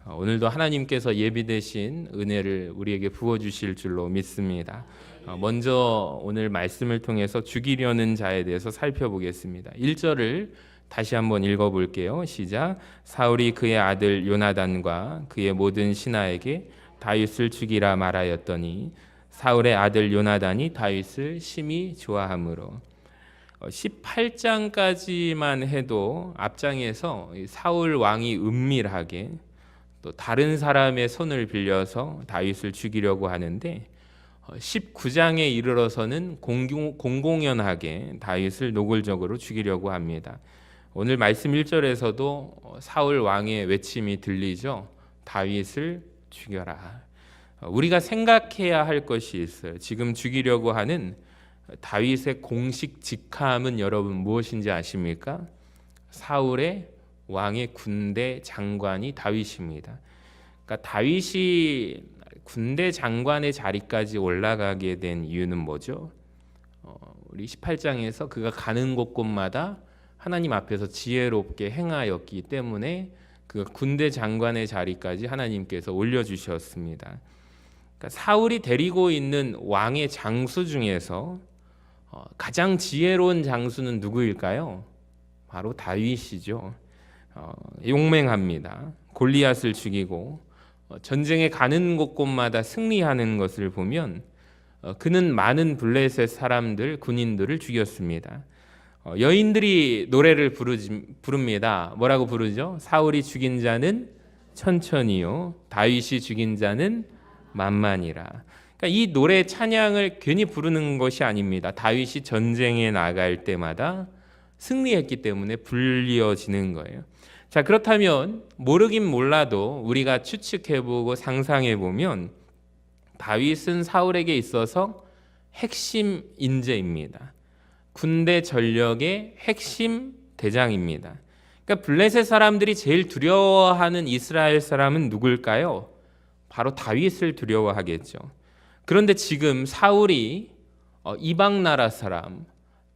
오늘도 하나님께서 예비되신 은혜를 우리에게 부어주실 줄로 믿습니다. 먼저 오늘 말씀을 통해서 죽이려는 자에 대해서 살펴보겠습니다. 1절을 다시 한번 읽어볼게요. 시작. 사울이 그의 아들 요나단과 그의 모든 신하에게 다윗을 죽이라 말하였더니 사울의 아들 요나단이 다윗을 심히 좋아하므로 18장까지만 해도 앞장에서 사울 왕이 은밀하게 또 다른 사람의 손을 빌려서 다윗을 죽이려고 하는데 19장에 이르러서는 공공연하게 다윗을 노골적으로 죽이려고 합니다. 오늘 말씀 1절에서도 사울 왕의 외침이 들리죠. 다윗을 죽여라. 우리가 생각해야 할 것이 있어요. 지금 죽이려고 하는 다윗의 공식 직함은 여러분 무엇인지 아십니까? 사울의 왕의 군대 장관이 다윗입니다. 그러니까 다윗이 군대 장관의 자리까지 올라가게 된 이유는 뭐죠? 우리 18장에서 그가 가는 곳곳마다 하나님 앞에서 지혜롭게 행하였기 때문에 그 군대 장관의 자리까지 하나님께서 올려주셨습니다. 그러니까 사울이 데리고 있는 왕의 장수 중에서 가장 지혜로운 장수는 누구일까요? 바로 다윗이죠. 용맹합니다. 골리앗을 죽이고 전쟁에 가는 곳곳마다 승리하는 것을 보면 그는 많은 블레셋 사람들, 군인들을 죽였습니다. 여인들이 노래를 부릅니다. 뭐라고 부르죠? 사울이 죽인 자는 천천히요, 다윗이 죽인 자는 만만이라. 그러니까 이 노래 찬양을 괜히 부르는 것이 아닙니다. 다윗이 전쟁에 나갈 때마다 승리했기 때문에 불리어지는 거예요. 자, 그렇다면 모르긴 몰라도 우리가 추측해보고 상상해보면 다윗은 사울에게 있어서 핵심 인재입니다. 군대 전력의 핵심 대장입니다. 그러니까 블레셋 사람들이 제일 두려워하는 이스라엘 사람은 누굴까요? 바로 다윗을 두려워하겠죠. 그런데 지금 사울이 이방 나라 사람,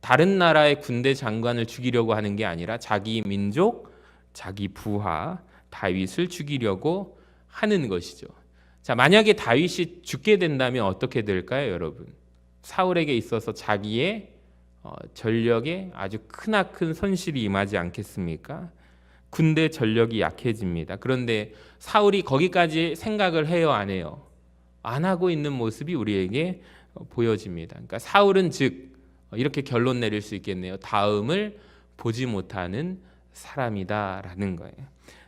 다른 나라의 군대 장관을 죽이려고 하는 게 아니라 자기 민족, 자기 부하 다윗을 죽이려고 하는 것이죠. 자, 만약에 다윗이 죽게 된다면 어떻게 될까요, 여러분? 사울에게 있어서 자기의 전력에 아주 크나큰 손실이 임하지 않겠습니까? 군대 전력이 약해집니다. 그런데 사울이 거기까지 생각을 해요, 안 해요? 안 하고 있는 모습이 우리에게 보여집니다. 그러니까 사울은 즉 이렇게 결론 내릴 수 있겠네요. 다음을 보지 못하는 사람이다라는 거예요.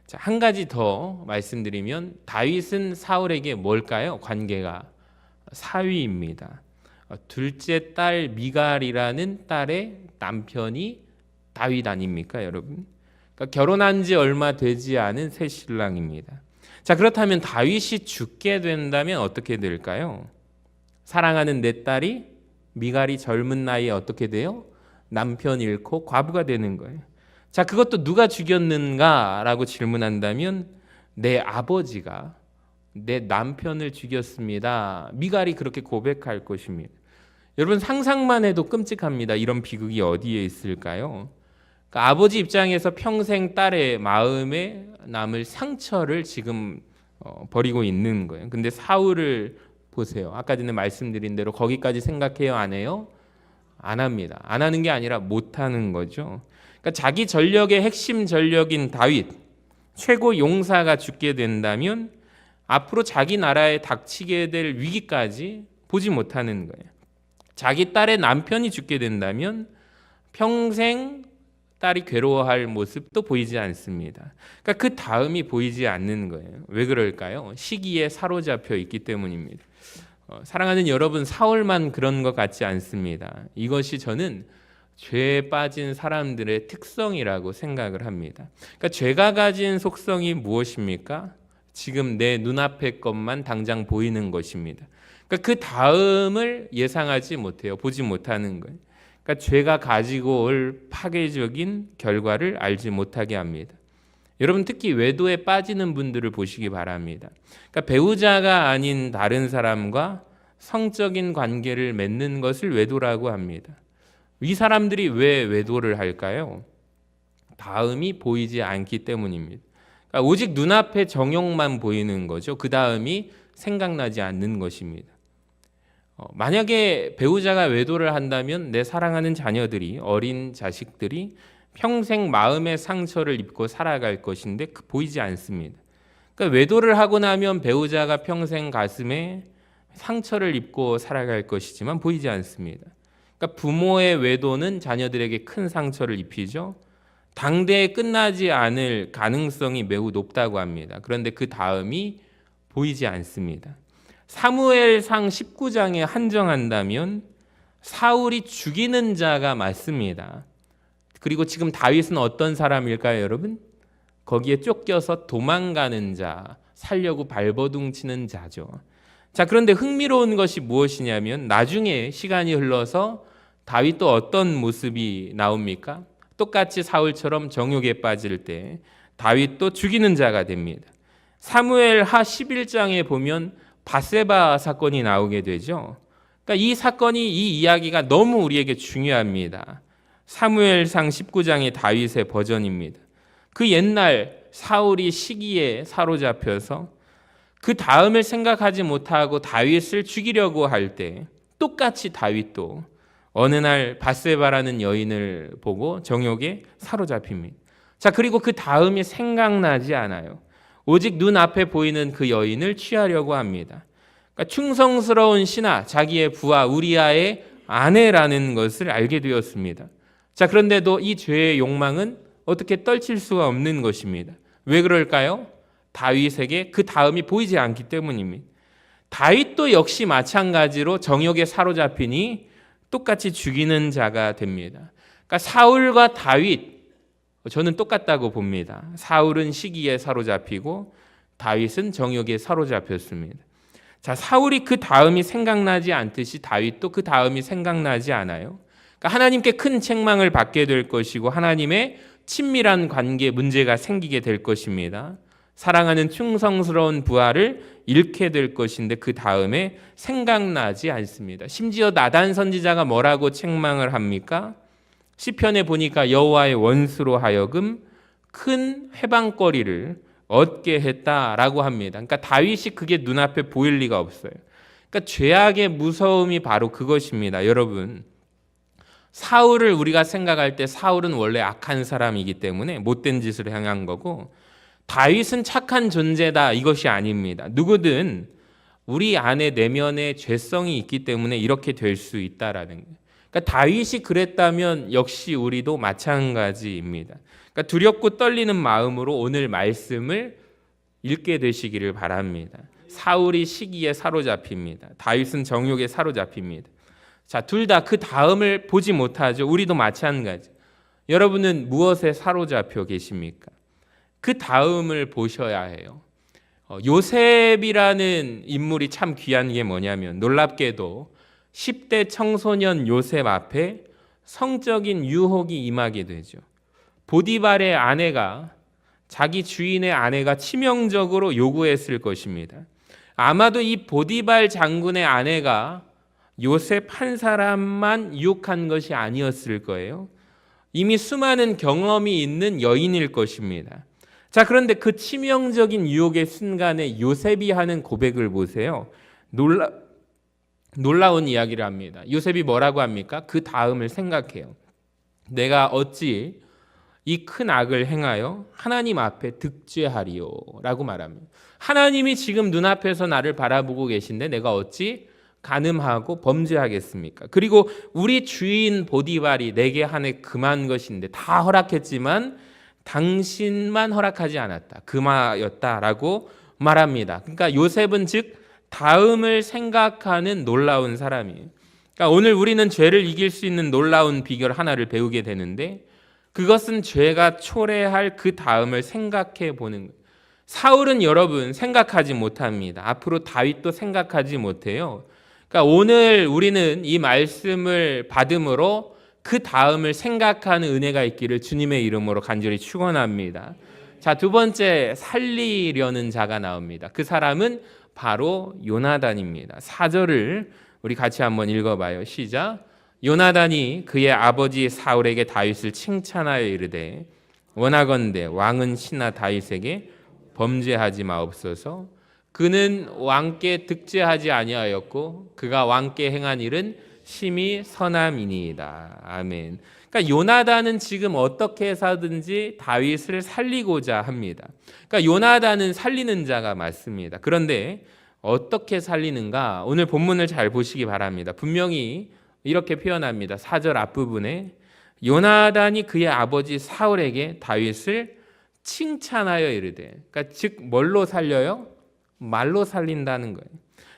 자, 한 가지 더 말씀드리면 다윗은 사울에게 뭘까요? 관계가 사위입니다. 둘째 딸 미갈이라는 딸의 남편이 다윗 아닙니까, 여러분? 그러니까 결혼한 지 얼마 되지 않은 새 신랑입니다. 자, 그렇다면 다윗이 죽게 된다면 어떻게 될까요? 사랑하는 내 딸이 미갈이 젊은 나이에 어떻게 돼요? 남편 잃고 과부가 되는 거예요. 자, 그것도 누가 죽였는가라고 질문한다면 내 아버지가 내 남편을 죽였습니다. 미갈이 그렇게 고백할 것입니다. 여러분 상상만 해도 끔찍합니다. 이런 비극이 어디에 있을까요? 그러니까 아버지 입장에서 평생 딸의 마음에 남을 상처를 지금 버리고 있는 거예요. 근데 사울을 보세요. 아까 전에 말씀드린 대로 거기까지 생각해요, 안 해요? 안 합니다. 안 하는 게 아니라 못 하는 거죠. 그러니까 자기 전력의 핵심 전력인 다윗, 최고 용사가 죽게 된다면 앞으로 자기 나라에 닥치게 될 위기까지 보지 못하는 거예요. 자기 딸의 남편이 죽게 된다면 평생 딸이 괴로워할 모습도 보이지 않습니다. 그러니까 그 다음이 보이지 않는 거예요. 왜 그럴까요? 시기에 사로잡혀 있기 때문입니다. 사랑하는 여러분, 사울만 그런 것 같지 않습니다. 이것이 저는 죄에 빠진 사람들의 특성이라고 생각을 합니다. 그러니까 죄가 가진 속성이 무엇입니까? 지금 내 눈앞의 것만 당장 보이는 것입니다. 그러니까 그 다음을 예상하지 못해요. 보지 못하는 거예요. 그러니까 죄가 가지고 올 파괴적인 결과를 알지 못하게 합니다. 여러분 특히 외도에 빠지는 분들을 보시기 바랍니다. 그러니까 배우자가 아닌 다른 사람과 성적인 관계를 맺는 것을 외도라고 합니다. 이 사람들이 왜 외도를 할까요? 다음이 보이지 않기 때문입니다. 그러니까 오직 눈앞에 정욕만 보이는 거죠. 그 다음이 생각나지 않는 것입니다. 만약에 배우자가 외도를 한다면 내 사랑하는 자녀들이, 어린 자식들이 평생 마음의 상처를 입고 살아갈 것인데 보이지 않습니다. 그러니까 외도를 하고 나면 배우자가 평생 가슴에 상처를 입고 살아갈 것이지만 보이지 않습니다. 그러니까 부모의 외도는 자녀들에게 큰 상처를 입히죠. 당대에 끝나지 않을 가능성이 매우 높다고 합니다. 그런데 그 다음이 보이지 않습니다. 사무엘상 19장에 한정한다면 사울이 죽이는 자가 맞습니다. 그리고 지금 다윗은 어떤 사람일까요, 여러분? 거기에 쫓겨서 도망가는 자, 살려고 발버둥치는 자죠. 자, 그런데 흥미로운 것이 무엇이냐면 나중에 시간이 흘러서 다윗도 어떤 모습이 나옵니까? 똑같이 사울처럼 정욕에 빠질 때 다윗도 죽이는 자가 됩니다. 사무엘하 11장에 보면 밧세바 사건이 나오게 되죠. 그러니까 이 사건이, 이 이야기가 너무 우리에게 중요합니다. 사무엘상 19장의 다윗의 버전입니다. 그 옛날 사울이 시기에 사로잡혀서 그 다음을 생각하지 못하고 다윗을 죽이려고 할 때 똑같이 다윗도 어느 날 밧세바라는 여인을 보고 정욕에 사로잡힙니다. 자, 그리고 그 다음이 생각나지 않아요. 오직 눈앞에 보이는 그 여인을 취하려고 합니다. 그러니까 충성스러운 신하, 자기의 부하 우리아의 아내라는 것을 알게 되었습니다. 자, 그런데도 이 죄의 욕망은 어떻게 떨칠 수가 없는 것입니다. 왜 그럴까요? 다윗에게 그 다음이 보이지 않기 때문입니다. 다윗도 역시 마찬가지로 정욕에 사로잡히니 똑같이 죽이는 자가 됩니다. 그러니까 사울과 다윗, 저는 똑같다고 봅니다. 사울은 시기에 사로잡히고 다윗은 정욕에 사로잡혔습니다. 자, 사울이 그 다음이 생각나지 않듯이 다윗도 그 다음이 생각나지 않아요. 그러니까 하나님께 큰 책망을 받게 될 것이고 하나님의 친밀한 관계에 문제가 생기게 될 것입니다. 사랑하는 충성스러운 부하를 잃게 될 것인데 그 다음에 생각나지 않습니다. 심지어 나단 선지자가 뭐라고 책망을 합니까? 시편에 보니까 여호와의 원수로 하여금 큰 회방거리를 얻게 했다라고 합니다. 그러니까 다윗이 그게 눈앞에 보일 리가 없어요. 그러니까 죄악의 무서움이 바로 그것입니다. 여러분, 사울을 우리가 생각할 때 사울은 원래 악한 사람이기 때문에 못된 짓을 행한 거고 다윗은 착한 존재다, 이것이 아닙니다. 누구든 우리 안에 내면에 죄성이 있기 때문에 이렇게 될 수 있다라는 거예요. 그러니까 다윗이 그랬다면 역시 우리도 마찬가지입니다. 그러니까 두렵고 떨리는 마음으로 오늘 말씀을 읽게 되시기를 바랍니다. 사울이 시기에 사로잡힙니다. 다윗은 정욕에 사로잡힙니다. 자, 둘 다 그 다음을 보지 못하죠. 우리도 마찬가지. 여러분은 무엇에 사로잡혀 계십니까? 그 다음을 보셔야 해요. 요셉이라는 인물이 참 귀한 게 뭐냐면 놀랍게도 10대 청소년 요셉 앞에 성적인 유혹이 임하게 되죠. 보디발의 아내가, 자기 주인의 아내가 치명적으로 요구했을 것입니다. 아마도 이 보디발 장군의 아내가 요셉 한 사람만 유혹한 것이 아니었을 거예요. 이미 수많은 경험이 있는 여인일 것입니다. 자, 그런데 그 치명적인 유혹의 순간에 요셉이 하는 고백을 보세요. 놀라운 이야기를 합니다. 요셉이 뭐라고 합니까? 그 다음을 생각해요. 내가 어찌 이 큰 악을 행하여 하나님 앞에 득죄하리요 라고 말합니다. 하나님이 지금 눈앞에서 나를 바라보고 계신데 내가 어찌 간음하고 범죄하겠습니까? 그리고 우리 주인 보디발이 내게 하는 금한 것인데 다 허락했지만 당신만 허락하지 않았다. 금하였다라고 말합니다. 그러니까 요셉은 즉 다음을 생각하는 놀라운 사람이에요. 그러니까 오늘 우리는 죄를 이길 수 있는 놀라운 비결 하나를 배우게 되는데 그것은 죄가 초래할 그 다음을 생각해 보는 거예요. 사울은 여러분 생각하지 못합니다. 앞으로 다윗도 생각하지 못해요. 그러니까 오늘 우리는 이 말씀을 받음으로 그 다음을 생각하는 은혜가 있기를 주님의 이름으로 간절히 축원합니다. 자, 두 번째, 살리려는 자가 나옵니다. 그 사람은 바로 요나단입니다. 4절을 우리 같이 한번 읽어봐요. 시작. 요나단이 그의 아버지 사울에게 다윗을 칭찬하여 이르되 원하건대 왕은 신하 다윗에게 범죄하지 마옵소서. 그는 왕께 득죄하지 아니하였고 그가 왕께 행한 일은 심히 선함이니이다. 아멘. 그러니까 요나단은 지금 어떻게 해서든지 다윗을 살리고자 합니다. 그러니까 요나단은 살리는 자가 맞습니다. 그런데 어떻게 살리는가? 오늘 본문을 잘 보시기 바랍니다. 분명히 이렇게 표현합니다. 4절 앞부분에 요나단이 그의 아버지 사울에게 다윗을 칭찬하여 이르되, 그러니까 즉 뭘로 살려요? 말로 살린다는 거예요.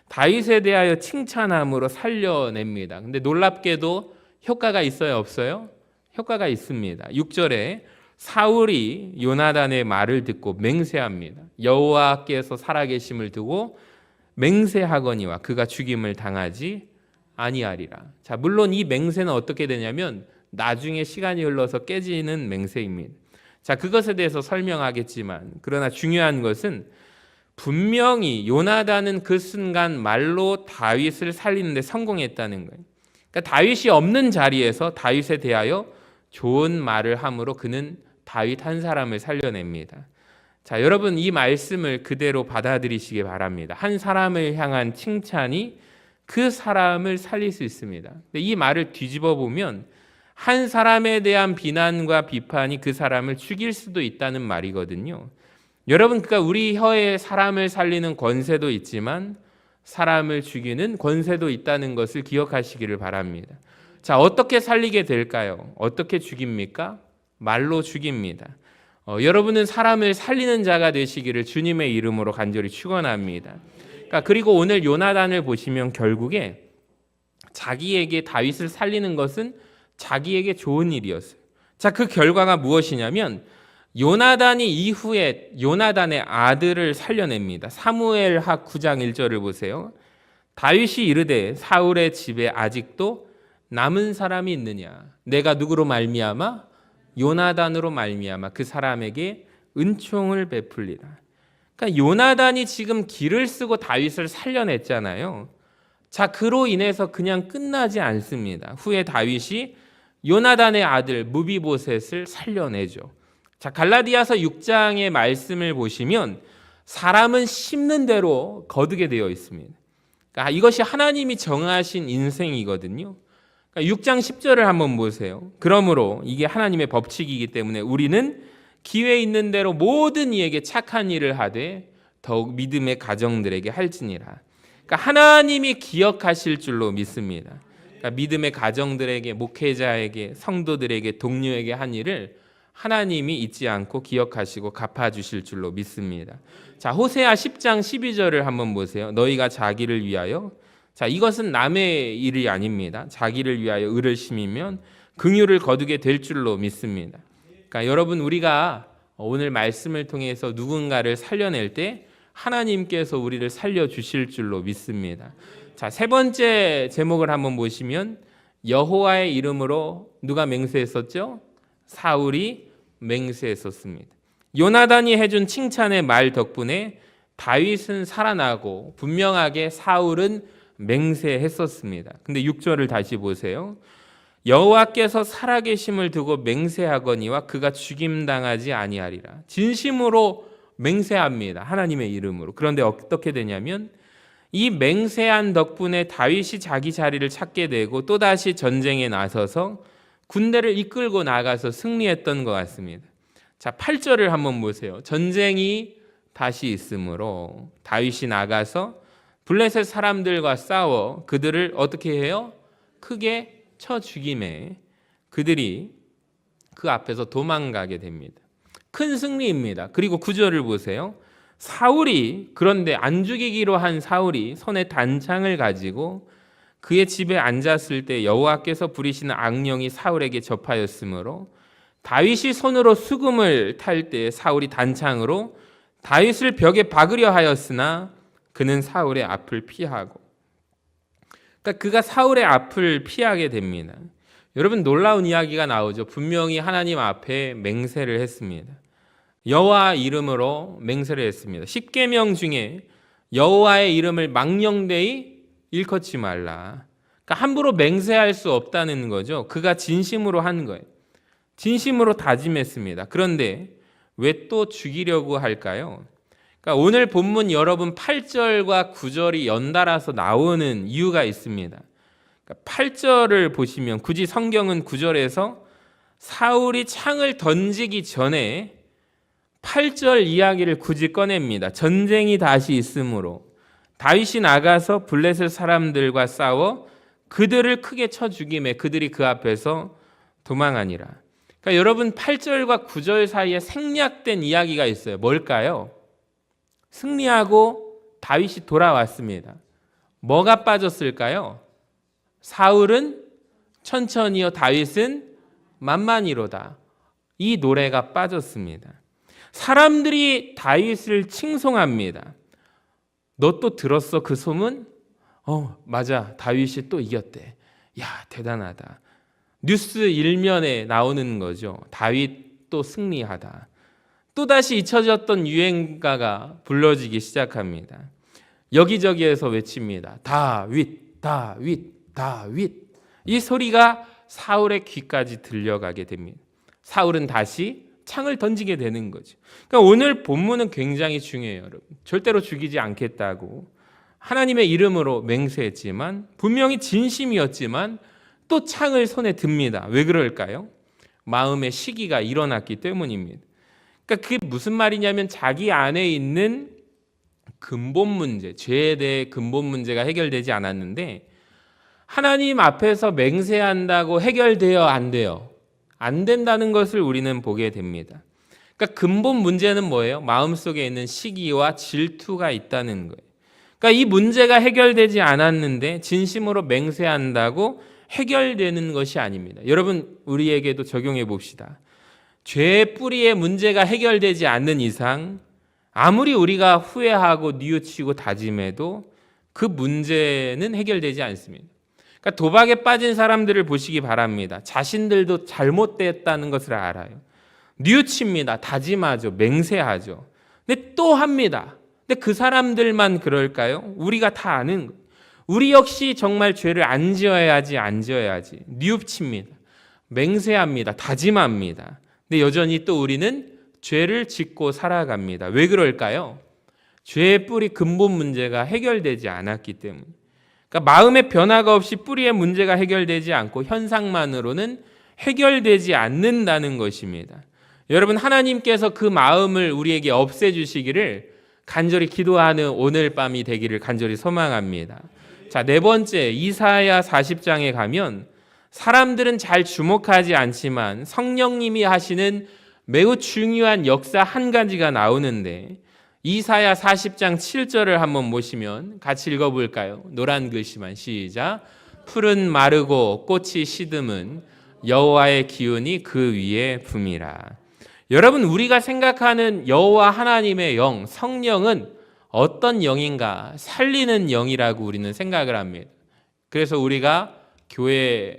다윗에 대하여 칭찬함으로 살려냅니다. 근데 놀랍게도 효과가 있어요, 없어요? 효과가 있습니다. 6절에 사울이 요나단의 말을 듣고 맹세합니다. 여호와께서 살아계심을 두고 맹세하거니와 그가 죽임을 당하지 아니하리라. 자, 물론 이 맹세는 어떻게 되냐면 나중에 시간이 흘러서 깨지는 맹세입니다. 자, 그것에 대해서 설명하겠지만, 그러나 중요한 것은 분명히 요나단은 그 순간 말로 다윗을 살리는 데 성공했다는 거예요. 그러니까 다윗이 없는 자리에서 다윗에 대하여 좋은 말을 함으로 그는 다윗 한 사람을 살려냅니다. 자, 여러분 이 말씀을 그대로 받아들이시기 바랍니다. 한 사람을 향한 칭찬이 그 사람을 살릴 수 있습니다. 근데 이 말을 뒤집어 보면 한 사람에 대한 비난과 비판이 그 사람을 죽일 수도 있다는 말이거든요. 여러분, 그러니까 우리 혀에 사람을 살리는 권세도 있지만 사람을 죽이는 권세도 있다는 것을 기억하시기를 바랍니다. 자, 어떻게 살리게 될까요? 어떻게 죽입니까? 말로 죽입니다. 여러분은 사람을 살리는 자가 되시기를 주님의 이름으로 간절히 축원합니다. 그러니까 그리고 오늘 요나단을 보시면 결국에 자기에게 다윗을 살리는 것은 자기에게 좋은 일이었어요. 자, 그 결과가 무엇이냐면 요나단이 이후에 요나단의 아들을 살려냅니다. 사무엘하 9장 1절을 보세요. 다윗이 이르되 사울의 집에 아직도 남은 사람이 있느냐? 내가 누구로 말미암아? 요나단으로 말미암아 그 사람에게 은총을 베풀리라. 그러니까 요나단이 지금 기를 쓰고 다윗을 살려냈잖아요. 자, 그로 인해서 그냥 끝나지 않습니다. 후에 다윗이 요나단의 아들 무비보셋을 살려내죠. 자, 갈라디아서 6장의 말씀을 보시면 사람은 심는 대로 거두게 되어 있습니다. 그러니까 이것이 하나님이 정하신 인생이거든요. 그러니까 6장 10절을 한번 보세요. 그러므로 이게 하나님의 법칙이기 때문에 우리는 기회 있는 대로 모든 이에게 착한 일을 하되 더욱 믿음의 가정들에게 할지니라. 그러니까 하나님이 기억하실 줄로 믿습니다. 그러니까 믿음의 가정들에게, 목회자에게, 성도들에게, 동료에게 한 일을 하나님이 잊지 않고 기억하시고 갚아주실 줄로 믿습니다. 자, 호세아 10장 12절을 한번 보세요. 너희가 자기를 위하여, 자, 이것은 남의 일이 아닙니다. 자기를 위하여 의를 심으면 긍휼을 거두게 될 줄로 믿습니다. 그러니까 여러분, 우리가 오늘 말씀을 통해서 누군가를 살려낼 때 하나님께서 우리를 살려주실 줄로 믿습니다. 자, 세 번째 제목을 한번 보시면 여호와의 이름으로 누가 맹세했었죠? 사울이 맹세했었습니다. 요나단이 해준 칭찬의 말 덕분에 다윗은 살아나고 분명하게 사울은 맹세했었습니다. 근데 6절을 다시 보세요. 여호와께서 살아계심을 두고 맹세하거니와 그가 죽임당하지 아니하리라. 진심으로 맹세합니다. 하나님의 이름으로. 그런데 어떻게 되냐면 이 맹세한 덕분에 다윗이 자기 자리를 찾게 되고 또다시 전쟁에 나서서 군대를 이끌고 나가서 승리했던 것 같습니다. 자, 8절을 한번 보세요. 전쟁이 다시 있으므로 다윗이 나가서 블레셋 사람들과 싸워 그들을 어떻게 해요? 크게 쳐 죽임에 그들이 그 앞에서 도망가게 됩니다. 큰 승리입니다. 그리고 9절을 보세요. 사울이, 그런데 안 죽이기로 한 사울이 손에 단창을 가지고 그의 집에 앉았을 때 여호와께서 부리시는 악령이 사울에게 접하였으므로 다윗이 손으로 수금을 탈 때 사울이 단창으로 다윗을 벽에 박으려 하였으나 그는 사울의 앞을 피하고, 그러니까 그가 사울의 앞을 피하게 됩니다. 여러분, 놀라운 이야기가 나오죠. 분명히 하나님 앞에 맹세를 했습니다. 여호와 이름으로 맹세를 했습니다. 10계명 중에 여호와의 이름을 망령되이 일컫지 말라. 그러니까 함부로 맹세할 수 없다는 거죠. 그가 진심으로 한 거예요. 진심으로 다짐했습니다. 그런데 왜 또 죽이려고 할까요? 그러니까 오늘 본문 여러분 8절과 9절이 연달아서 나오는 이유가 있습니다. 그러니까 8절을 보시면 굳이 성경은 9절에서 사울이 창을 던지기 전에 8절 이야기를 굳이 꺼냅니다. 전쟁이 다시 있으므로 다윗이 나가서 블레셋 사람들과 싸워 그들을 크게 쳐 죽이매 그들이 그 앞에서 도망하니라. 그러니까 여러분 8절과 9절 사이에 생략된 이야기가 있어요. 뭘까요? 승리하고 다윗이 돌아왔습니다. 뭐가 빠졌을까요? 사울은 천천히요 다윗은 만만히로다. 이 노래가 빠졌습니다. 사람들이 다윗을 칭송합니다. 너 또 들었어 그 소문? 맞아, 다윗이 또 이겼대. 야, 대단하다. 뉴스 일면에 나오는 거죠. 다윗 또 승리하다. 또다시 잊혀졌던 유행가가 불러지기 시작합니다. 여기저기에서 외칩니다. 다윗, 다윗, 다윗. 이 소리가 사울의 귀까지 들려가게 됩니다. 사울은 다시 창을 던지게 되는 거죠. 그러니까 오늘 본문은 굉장히 중요해요, 여러분. 절대로 죽이지 않겠다고 하나님의 이름으로 맹세했지만 분명히 진심이었지만 또 창을 손에 듭니다. 왜 그럴까요? 마음의 시기가 일어났기 때문입니다. 그러니까 그게 무슨 말이냐면 자기 안에 있는 근본 문제, 죄에 대해 근본 문제가 해결되지 않았는데 하나님 앞에서 맹세한다고 해결되어 안 돼요. 안 된다는 것을 우리는 보게 됩니다. 그러니까 근본 문제는 뭐예요? 마음속에 있는 시기와 질투가 있다는 거예요. 그러니까 이 문제가 해결되지 않았는데 진심으로 맹세한다고 해결되는 것이 아닙니다. 여러분 우리에게도 적용해 봅시다. 죄의 뿌리의 문제가 해결되지 않는 이상 아무리 우리가 후회하고 뉘우치고 다짐해도 그 문제는 해결되지 않습니다. 그러니까 도박에 빠진 사람들을 보시기 바랍니다. 자신들도 잘못됐다는 것을 알아요. 뉘우칩니다. 다짐하죠. 맹세하죠. 근데 또 합니다. 근데 그 사람들만 그럴까요? 우리가 다 아는 거예요. 우리 역시 정말 죄를 안 지어야지 뉘우칩니다. 맹세합니다. 다짐합니다. 근데 여전히 또 우리는 죄를 짓고 살아갑니다. 왜 그럴까요? 죄의 뿌리 근본 문제가 해결되지 않았기 때문에. 그러니까 마음의 변화가 없이 뿌리의 문제가 해결되지 않고 현상만으로는 해결되지 않는다는 것입니다. 여러분 하나님께서 그 마음을 우리에게 없애주시기를 간절히 기도하는 오늘 밤이 되기를 간절히 소망합니다. 자, 네 번째 이사야 40장에 가면 사람들은 잘 주목하지 않지만 성령님이 하시는 매우 중요한 역사 한 가지가 나오는데 이사야 40장 7절을 한번 보시면 같이 읽어볼까요? 노란 글씨만 시작. 풀은 마르고 꽃이 시듬은 여호와의 기운이 그 위에 붐이라. 여러분 우리가 생각하는 여호와 하나님의 영, 성령은 어떤 영인가? 살리는 영이라고 우리는 생각을 합니다. 그래서 우리가 교회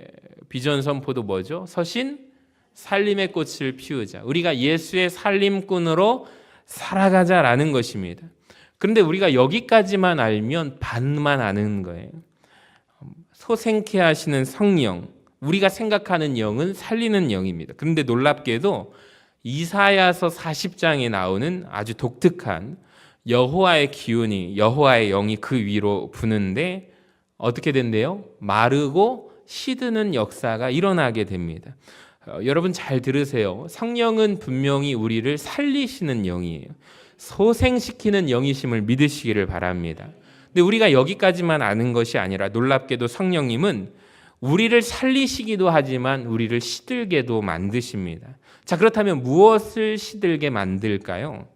비전 선포도 뭐죠? 서신 살림의 꽃을 피우자. 우리가 예수의 살림꾼으로 살아가자라는 것입니다. 그런데 우리가 여기까지만 알면 반만 아는 거예요. 소생케 하시는 성령, 우리가 생각하는 영은 살리는 영입니다. 그런데 놀랍게도 이사야서 40장에 나오는 아주 독특한 여호와의 기운이, 여호와의 영이 그 위로 부는데 어떻게 된대요? 마르고 시드는 역사가 일어나게 됩니다. 여러분 잘 들으세요. 성령은 분명히 우리를 살리시는 영이에요. 소생시키는 영이심을 믿으시기를 바랍니다. 근데 우리가 여기까지만 아는 것이 아니라 놀랍게도 성령님은 우리를 살리시기도 하지만 우리를 시들게도 만드십니다. 자, 그렇다면 무엇을 시들게 만들까요?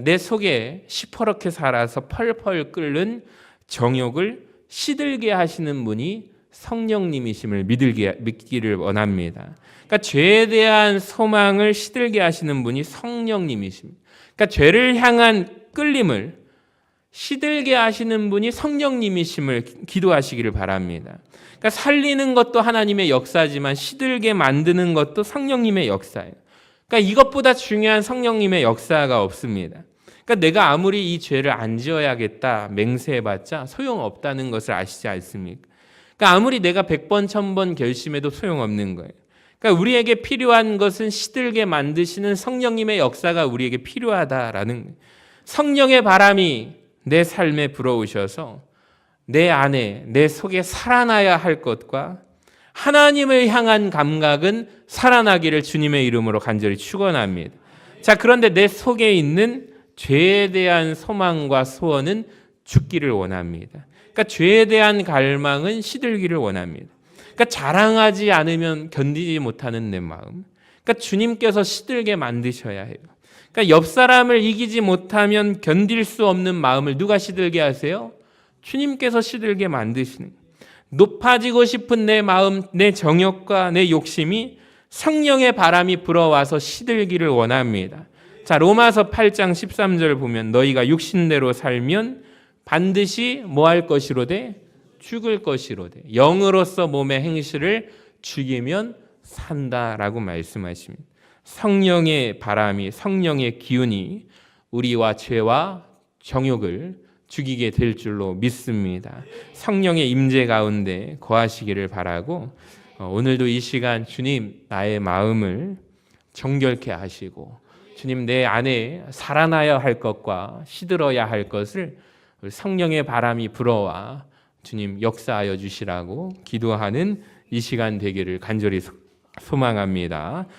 내 속에 시퍼렇게 살아서 펄펄 끓는 정욕을 시들게 하시는 분이 성령님이심을 믿기를 원합니다. 그러니까 죄에 대한 소망을 시들게 하시는 분이 성령님이십니다. 그러니까 죄를 향한 끌림을 시들게 하시는 분이 성령님이심을 기도하시기를 바랍니다. 그러니까 살리는 것도 하나님의 역사지만 시들게 만드는 것도 성령님의 역사예요. 그러니까 이것보다 중요한 성령님의 역사가 없습니다. 그러니까 내가 아무리 이 죄를 안 지어야겠다 맹세해봤자 소용없다는 것을 아시지 않습니까? 그러니까 아무리 내가 100번 1000번 결심해도 소용없는 거예요. 그러니까 우리에게 필요한 것은 시들게 만드시는 성령님의 역사가 우리에게 필요하다라는 거예요. 성령의 바람이 내 삶에 불어오셔서 내 안에, 내 속에 살아나야 할 것과 하나님을 향한 감각은 살아나기를 주님의 이름으로 간절히 축원합니다. 자, 그런데 내 속에 있는 죄에 대한 소망과 소원은 죽기를 원합니다. 그러니까 죄에 대한 갈망은 시들기를 원합니다. 그러니까 자랑하지 않으면 견디지 못하는 내 마음. 그러니까 주님께서 시들게 만드셔야 해요. 그러니까 옆 사람을 이기지 못하면 견딜 수 없는 마음을 누가 시들게 하세요? 주님께서 시들게 만드시는 거예요. 높아지고 싶은 내 마음, 내 정욕과 내 욕심이 성령의 바람이 불어와서 시들기를 원합니다. 자, 로마서 8장 13절 보면 너희가 육신대로 살면 반드시 뭐 할 것이로되? 죽을 것이로되. 영으로서 몸의 행실을 죽이면 산다라고 말씀하십니다. 성령의 바람이, 성령의 기운이 우리와 죄와 정욕을 죽이게 될 줄로 믿습니다. 성령의 임재 가운데 거하시기를 바라고, 오늘도 이 시간 주님 나의 마음을 정결케 하시고 주님 내 안에 살아나야 할 것과 시들어야 할 것을 성령의 바람이 불어와 주님 역사하여 주시라고 기도하는 이 시간 되기를 간절히 소망합니다.